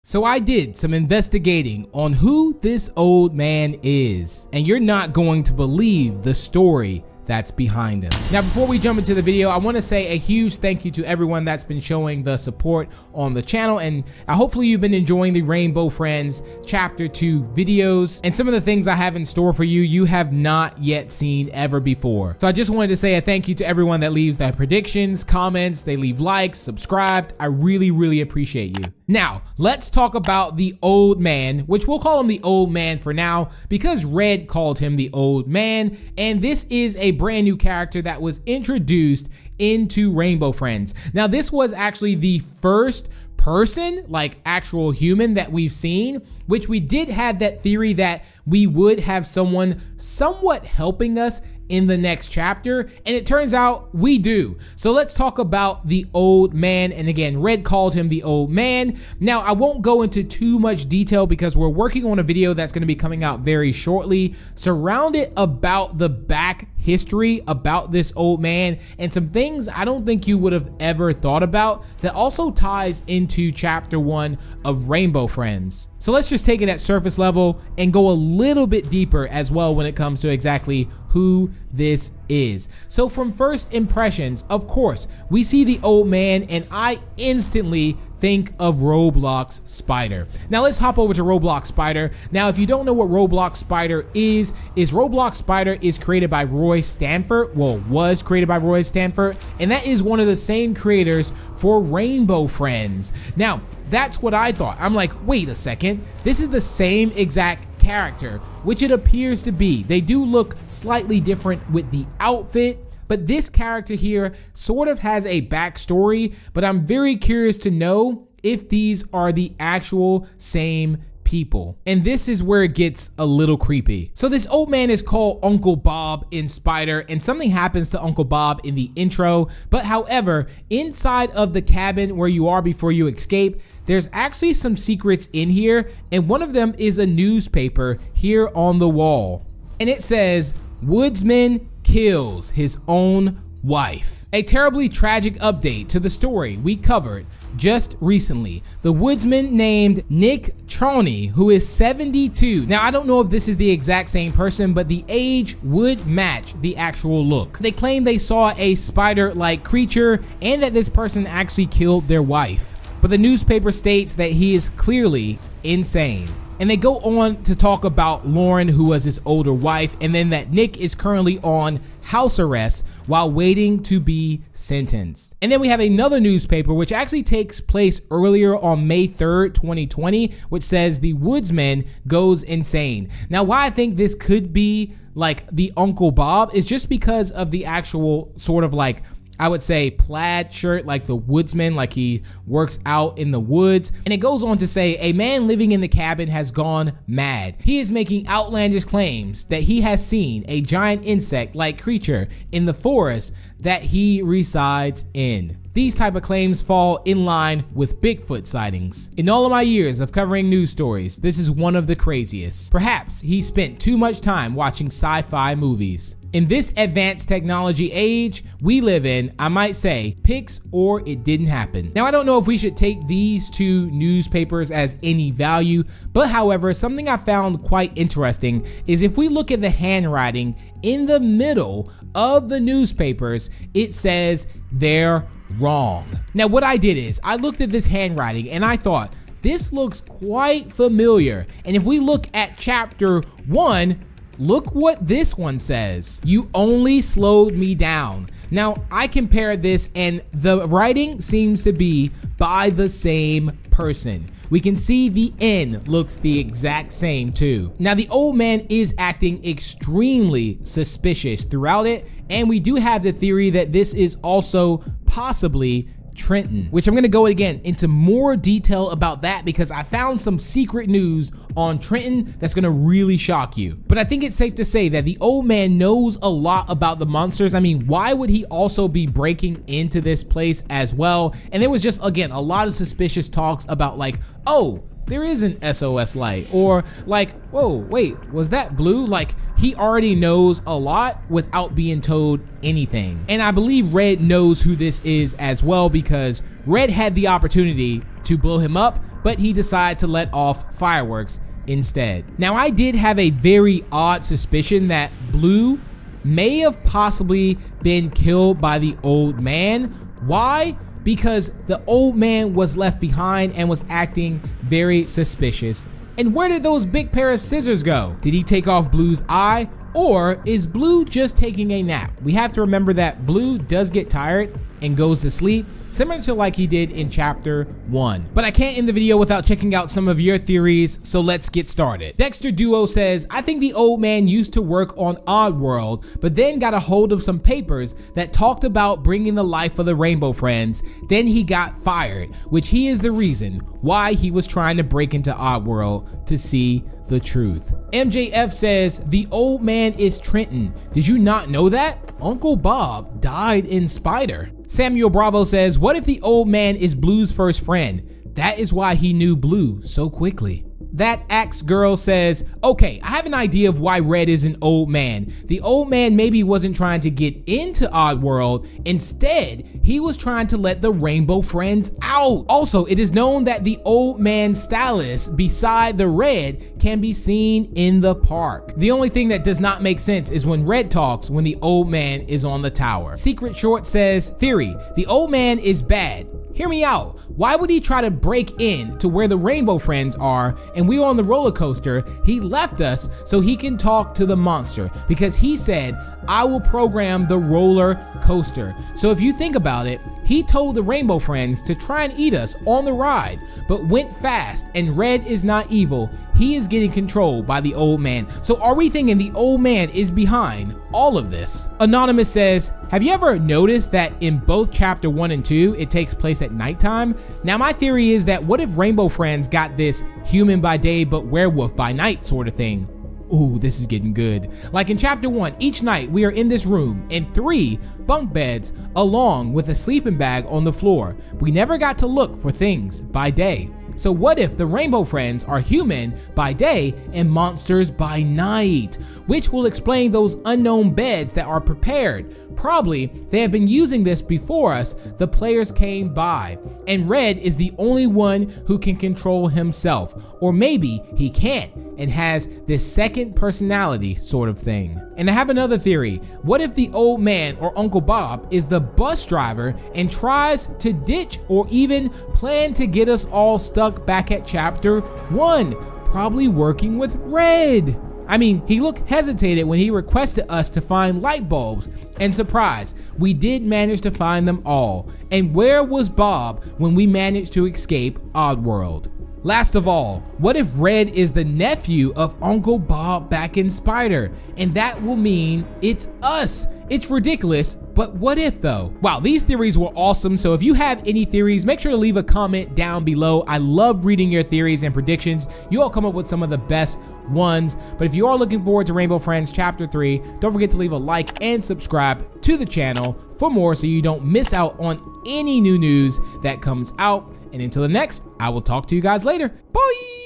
So I did some investigating on who this old man is, and you're not going to believe the story that's behind him. Now, before we jump into the video, I want to say a huge thank you to everyone that's been showing the support on the channel, and hopefully you've been enjoying the Rainbow Friends Chapter 2 videos, and some of the things I have in store for you, you have not yet seen ever before. So I just wanted to say a thank you to everyone that leaves their predictions, comments, they leave likes, subscribed. I really appreciate you. Now, let's talk about the old man, which we'll call him the old man for now because Red called him the old man, and this is a brand new character that was introduced into Rainbow Friends. Now, this was actually the first person, like actual human, that we've seen, which we did have that theory that we would have someone somewhat helping us in the next chapter, and it turns out we do. So let's talk about the old man, and again, Red called him the old man. Now, I won't go into too much detail because we're working on a video that's going to be coming out very shortly, surrounded about the back history about this old man and some things I don't think you would have ever thought about that also ties into chapter 1 of Rainbow Friends. So let's just take it at surface level and go a little bit deeper as well when it comes to exactly who this is. So from first impressions, of course, we see the old man and I instantly think of Roblox Spider. Now let's hop over to Roblox Spider. Now, if you don't know what Roblox Spider is Roblox Spider is created by Roy Stanford, well, was created by Roy Stanford, and that is one of the same creators for Rainbow Friends. Now, that's what I thought. I'm like, wait a second, this is the same exact character, which it appears to be. They do look slightly different with the outfit, but this character here sort of has a backstory, but I'm very curious to know if these are the actual same people. And this is where it gets a little creepy. So this old man is called Uncle Bob in Spider, and something happens to Uncle Bob in the intro, but however, inside of the cabin where you are before you escape, there's actually some secrets in here, and one of them is a newspaper here on the wall. And it says, "Woodsman kills his own wife." A terribly tragic update to the story we covered just recently. The woodsman named Nick Choney, who is 72. Now, I don't know if this is the exact same person, but the age would match the actual look. They claim they saw a spider-like creature and that this person actually killed their wife. But the newspaper states that he is clearly insane. And they go on to talk about Lauren, who was his older wife, and then that Nick is currently on house arrest while waiting to be sentenced. And then we have another newspaper which actually takes place earlier on May 3rd, 2020, which says the woodsman goes insane. Now, why I think this could be like the Uncle Bob is just because of the actual sort of like, I would say, plaid shirt, like the woodsman, like he works out in the woods. And it goes on to say, a man living in the cabin has gone mad. He is making outlandish claims that he has seen a giant insect-like creature in the forest that he resides in. These type of claims fall in line with Bigfoot sightings. In all of my years of covering news stories, this is one of the craziest. Perhaps he spent too much time watching sci-fi movies. In this advanced technology age we live in, I might say, pics or it didn't happen. Now, I don't know if we should take these two newspapers as any value, but however, something I found quite interesting is if we look at the handwriting in the middle of the newspapers, it says they're wrong. Now, what I did is I looked at this handwriting and I thought, this looks quite familiar. And if we look at chapter 1, look what this one says. You only slowed me down. Now, I compared this and the writing seems to be by the same person. We can see the N looks the exact same too. Now, the old man is acting extremely suspicious throughout it, and we do have the theory that this is also possibly Trenton, which I'm gonna go again into more detail about that because I found some secret news on Trenton that's gonna really shock you. But I think it's safe to say that the old man knows a lot about the monsters. I mean, why would he also be breaking into this place as well? And there was just, again, a lot of suspicious talks about like, oh, there is an SOS light, or like, whoa, wait, was that blue? Like, he already knows a lot without being told anything. And I believe Red knows who this is as well because Red had the opportunity to blow him up, but he decided to let off fireworks instead. Now, I did have a very odd suspicion that Blue may have possibly been killed by the old man. Why? Because the old man was left behind and was acting very suspicious. And where did those big pair of scissors go? Did he take off Blue's eye? Or is Blue just taking a nap? We have to remember that Blue does get tired and goes to sleep, similar to like he did in chapter 1. But I can't end the video without checking out some of your theories, so let's get started. Dexter Duo says, I think the old man used to work on Oddworld, but then got a hold of some papers that talked about bringing the life of the Rainbow Friends. Then he got fired, which he is the reason why he was trying to break into Oddworld to see the truth. MJF says, the old man is Trenton. Did you not know that? Uncle Bob died in Spider. Samuel Bravo says, what if the old man is Blue's first friend? That is why he knew Blue so quickly. That Axe Girl says, okay, I have an idea of why Red is an old man. The old man maybe wasn't trying to get into Oddworld. Instead, he was trying to let the Rainbow Friends out. Also, it is known that the old man's stylist beside the Red can be seen in the park. The only thing that does not make sense is when Red talks when the old man is on the tower. Secret Short says, theory, the old man is bad. Hear me out. Why would he try to break in to where the Rainbow Friends are and we're on the roller coaster? He left us so he can talk to the monster because he said, I will program the roller coaster. So if you think about it, he told the Rainbow Friends to try and eat us on the ride, but went fast, and Red is not evil. He is getting controlled by the old man. So are we thinking the old man is behind all of this? Anonymous says, have you ever noticed that in both chapter 1 and 2, it takes place at nighttime? Now my theory is that what if Rainbow Friends got this human by day but werewolf by night sort of thing? Ooh, this is getting good. Like in chapter 1, each night we are in this room in 3 bunk beds along with a sleeping bag on the floor. We never got to look for things by day. So what if the Rainbow Friends are human by day and monsters by night? Which will explain those unknown beds that are prepared. Probably they have been using this before us, the players came by, and Red is the only one who can control himself. Or maybe he can't and has this second personality sort of thing. And I have another theory. What if the old man or Uncle Bob is the bus driver and tries to ditch or even plan to get us all stuck back at chapter 1, probably working with Red? I mean, he looked hesitated when he requested us to find light bulbs, and surprise, we did manage to find them all. And where was Bob when we managed to escape Oddworld? Last of all, what if Red is the nephew of Uncle Bob back in Spider? And that will mean it's us. It's ridiculous, but what if though? Wow, these theories were awesome. So if you have any theories, make sure to leave a comment down below. I love reading your theories and predictions. You all come up with some of the best ones. But if you are looking forward to Rainbow Friends Chapter 3, don't forget to leave a like and subscribe to the channel for more so you don't miss out on any new news that comes out. And until the next, I will talk to you guys later. Bye!